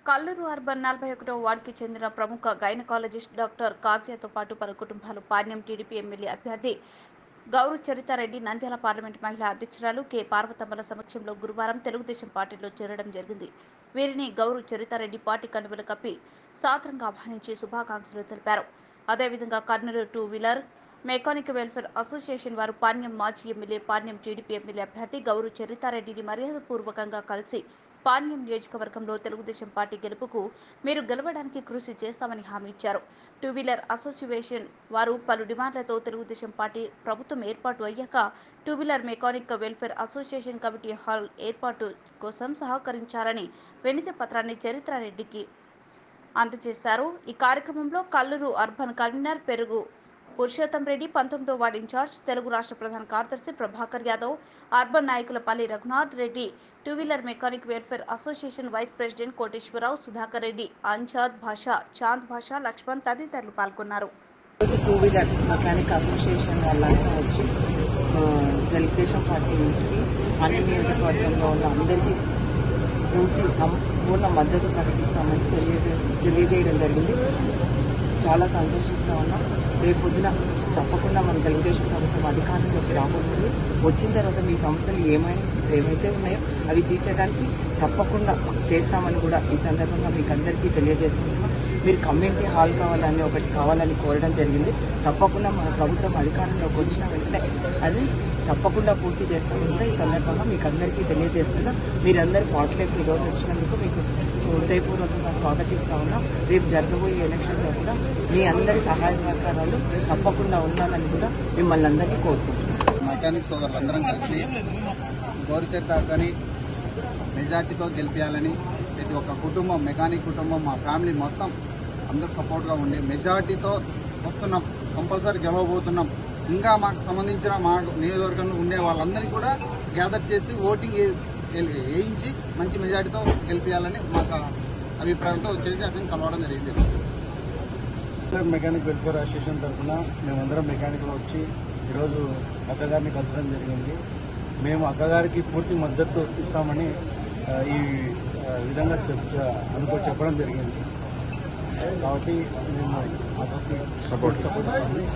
Kalluru urban 41వ వార్డుకి చెందిన ప్రముఖ గైనకాలజిస్ట్ డాక్టర్ కావ్యతో పాటు పలు కుటుంబాలు పాణ్యం టీడీపీ ఎమ్మెల్యే అభ్యర్థి గౌరు చరితారెడ్డి నంద్యాల పార్లమెంట్ మహిళా అధ్యక్షురాలు కె పార్వతమ్మల సమక్షంలో గురువారం తెలుగుదేశం పార్టీలో చేరడం జరిగింది. వీరిని గౌరు చరితారెడ్డి పార్టీ కండువలు కప్పి సాదరంగా ఆహ్వానించి శుభాకాంక్షలు తెలిపారు. అదేవిధంగా Kurnool two wheeler mechanic welfare association వారు పాణ్యం మాజీ ఎమ్మెల్యే పాణ్యం టీడీపీ ఎమ్మెల్యే అభ్యర్థి గౌరు చరితారెడ్డిని మర్యాదపూర్వకంగా కలిసి పాణ్యం నియోజకవర్గంలో తెలుగుదేశం పార్టీ గెలుపుకు మీరు గెలవడానికి కృషి చేస్తామని హామీ ఇచ్చారు. టూ వీలర్ అసోసియేషన్ వారు పలు డిమాండ్లతో తెలుగుదేశం పార్టీ ప్రభుత్వం ఏర్పాటు అయ్యాక two wheeler mechanic welfare association committee hall ఏర్పాటు కోసం సహకరించాలని వినతి పత్రాన్ని చరితారెడ్డికి అందజేశారు. ఈ కార్యక్రమంలో కల్లూరు అర్బన్ కన్వీనర్ పెరుగు పురుషోత్తం రెడ్డి, 19వ వార్డు ఇన్ఛార్జ్, తెలుగు రాష్ట్ర ప్రధాన కార్యదర్శి ప్రభాకర్ యాదవ్, అర్బన్ నాయకుల పల్లి Raghunath Reddy, two wheeler mechanic welfare association vice president Koteswararao, Sudhakar Reddy, Anjad Basha, Chand భాషా, లక్ష్మణ్ తదితరులు పాల్గొన్నారు. టూ వీలర్ మెకానిక్ అసోసియేషన్ వాళ్ళంతా వచ్చి తెలుగుదేశం పార్టీ నుంచి అన్ని నియోజకవర్గంలో ఉన్న అందరికీ పూర్తి సంపూర్ణ మద్దతు ప్రకటిస్తామని తెలియజేయడం జరిగింది. చాలా సంతోషిస్తా ఉన్నాం. రేపు పొద్దున తప్పకుండా మన తెలుగుదేశం ప్రభుత్వం అధికారంలోకి రాబోతుంది. వచ్చిన తర్వాత మీ సమస్యలు ఏమైతే ఉన్నాయో అవి తీర్చడానికి తప్పకుండా చేస్తామని కూడా ఈ సందర్భంగా మీకు అందరికీ తెలియజేసుకుంటున్నాం. మీరు కమ్యూనిటీ హాల్ ఒకటి కావాలని కోరడం జరిగింది. తప్పకుండా మన ప్రభుత్వం అధికారంలోకి వచ్చిన వెంటనే అది తప్పకుండా పూర్తి చేస్తామని కూడా ఈ సందర్భంగా మీకు అందరికీ తెలియజేస్తున్నాం. మీరందరూ పార్టీలోకి ఈరోజు వచ్చినందుకు మీకు హృదయపూర్వకంగా స్వాగతిస్తా ఉన్నాం. రేపు జరగబోయే ఎలక్షన్లో కూడా మీ అందరి సహాయ సహకారాలు తప్పకుండా ఉండాలని కూడా మిమ్మల్ని అందరికీ కోరుకుంటున్నాం. మెకానిక్ సోదరులందరం కలిసి గౌరు చరితారెడ్డిని మెజార్టీతో గెలిపించాలని ప్రతి ఒక్క కుటుంబం, మెకానిక్ కుటుంబం, మా ఫ్యామిలీ మొత్తం అందరూ సపోర్ట్గా ఉండి మెజార్టీతో వస్తున్నాం. కంపల్సరీ గెలవబోతున్నాం. ఇంకా మాకు సంబంధించిన మా నియోజకవర్గంలో ఉండే వాళ్ళందరినీ కూడా గ్యాదర్ చేసి ఓటింగ్ వేయించి మంచి మెజార్టీతో గెలిపించాలని మాకు అభిప్రాయంతో వచ్చేసి అతను కలవడం జరిగింది. మెకానిక్ వెల్ఫేర్ అసోసియేషన్ తరఫున మేమందరం మెకానిక్లో వచ్చి ఈరోజు అక్కగారిని కలచడం జరిగింది. మేము అక్కగారికి పూర్తి మద్దతు ఇస్తామని ఈ విధంగా చెప్పడం జరిగింది. కాబట్టి మేము అక్కడికి సపోర్ట్ ఇస్తామని